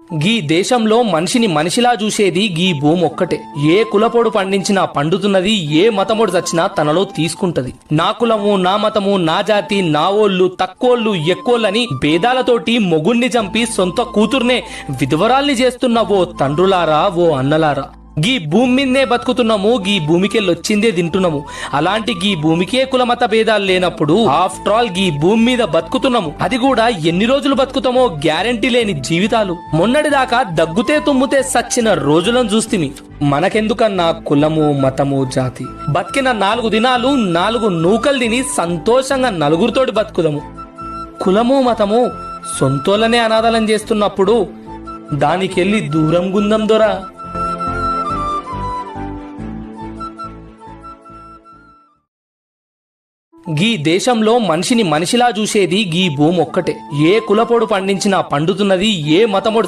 గీ దేశంలో మనిషిని మనిషిలా చూసేది గీ భూమి ఒక్కటే. ఏ కులపోడు పండించినా పండుతున్నది, ఏ మతమోడు చచ్చినా తనలో తీసుకుంటది. నా కులము, నా మతము, నా జాతి, నా ఓళ్ళు, తక్కువోళ్ళు, ఎక్కువోళ్ళని భేదాలతోటి మొగుణ్ణి చంపి సొంత కూతుర్నే విధవరాల్ని చేస్తున్న ఓ తండ్రులారా, ఓ అన్నలారా, గీ భూమి మీదనే బతుకుతున్నాము, గీ భూమికెళ్ళొచ్చిందే తింటున్నాము. అలాంటి గీ భూమికే కులమత భేదాలు లేనప్పుడు ఆఫ్టర్ ఆల్ గీ భూమి మీద బతుకుతున్నాము. అది కూడా ఎన్ని రోజులు బతుకుతామో గ్యారంటీ లేని జీవితాలు. మొన్నటిదాకా దగ్గుతే తుమ్ముతే సచ్చిన రోజులను చూస్తిమి. మనకెందుకన్నా కులము, మతము, జాతి? బతికిన 4 దినాలు 4 నూకలు తిని సంతోషంగా నలుగురితోటి బతుకుదాము. కులము, మతము సొంతోళ్ళనే అనాథాలం చేస్తున్నప్పుడు దానికెళ్ళి దూరం గుందం దొరా. గీ దేశంలో మనిషిని మనిషిలా చూసేది గీ భూమి ఒక్కటే. ఏ కులపోడు పండించినా పండుతున్నది, ఏ మతమోడు